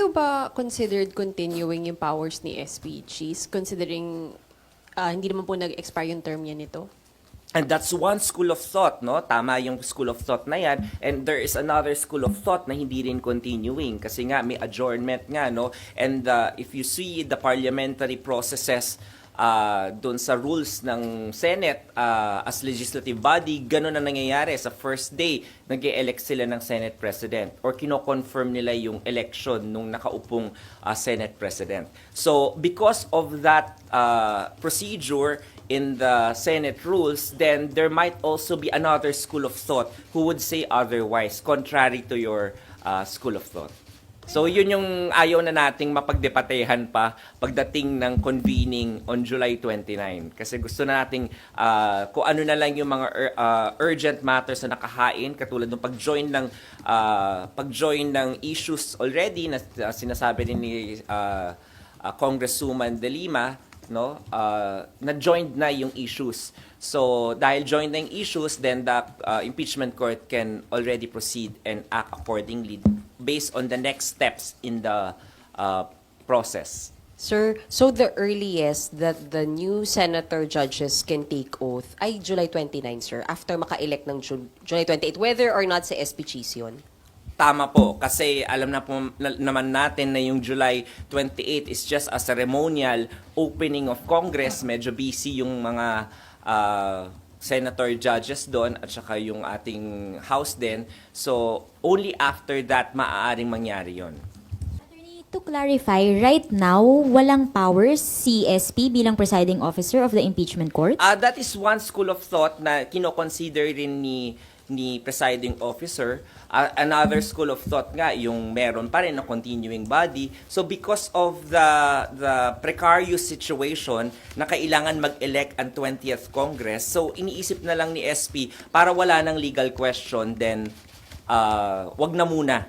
niyo ba considered continuing yung powers ni SPGs considering hindi naman po nag-expire yung term niya nito? And that's one school of thought, no? Tama yung school of thought na yan. And there is another school of thought na hindi rin continuing kasi nga may adjournment nga, no? And if you see the parliamentary processes doon sa rules ng Senate as legislative body, ganun ang nangyayari sa first day, nag-e-elect sila ng Senate President or kino-confirm nila yung election nung nakaupong Senate President. So because of that procedure in the Senate rules, then there might also be another school of thought who would say otherwise, contrary to your school of thought. So yun yung ayaw na nating mapagdebatehan pa pagdating ng convening on July 29. Kasi gusto na nating kung ano na lang yung mga urgent matters na nakahain, katulad ng pag-join ng issues already na sinasabi rin ni Congresswoman De Lima, no? Na-joined na yung issues. So, dahil joined na yung issues, then the impeachment court can already proceed and act accordingly based on the next steps in the process. Sir, so the earliest that the new senator judges can take oath ay July 29, sir, after maka-elect ng July 28, whether or not sa SPGs yun? Tama po, kasi alam na po naman natin na yung July 28 is just a ceremonial opening of Congress. Medyo busy yung mga senator judges doon at saka yung ating House din. So, only after that maaaring mangyari yon. Attorney, to clarify, right now, walang powers si SP bilang presiding officer of the impeachment court? That is one school of thought na kino-consider rin ni presiding officer. Another school of thought nga yung meron pa rin na continuing body. So because of the precarious situation na kailangan mag-elect ang 20th Congress, so iniisip na lang ni SP para wala ng legal question, then wag na muna.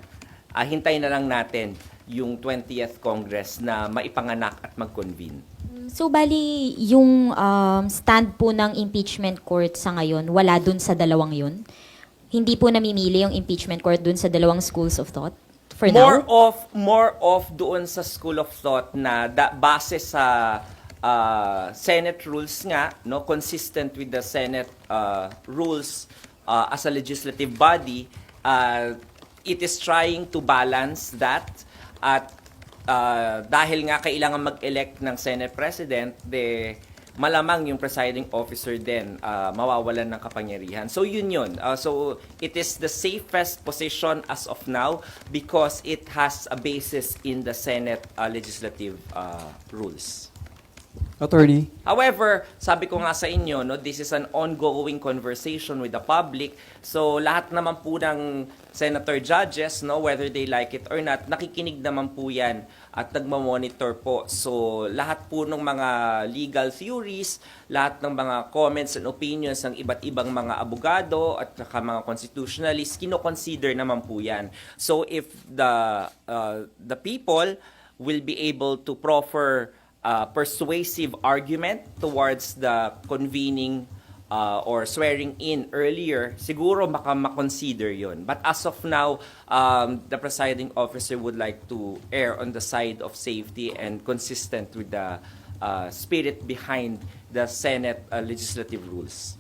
Hintayin na lang natin yung 20th Congress na maipanganak at mag-convene. So, bali, yung stand po ng impeachment court sa ngayon, wala dun sa dalawang yun? Hindi po namimili yung impeachment court dun sa dalawang schools of thought for now? More of doon sa school of thought na base sa Senate rules nga, no, consistent with the Senate rules as a legislative body, it is trying to balance that at dahil nga kailangan mag-elect ng Senate President, malamang yung presiding officer din mawawalan ng kapangyarihan. So yun. So it is the safest position as of now because it has a basis in the Senate legislative rules. Attorney. However, sabi ko nga sa inyo, no, this is an ongoing conversation with the public. So lahat naman po ng senator judges, no, whether they like it or not, nakikinig naman po yan at nagmamonitor po. So lahat po ng mga legal theories, lahat ng mga comments and opinions ng iba't ibang mga abogado at saka mga constitutionalists, kino-consider naman po yan. So if the people will be able to proffer persuasive argument towards the convening or swearing in earlier, siguro makonsider yun. But as of now, the presiding officer would like to err on the side of safety and consistent with the spirit behind the Senate legislative rules.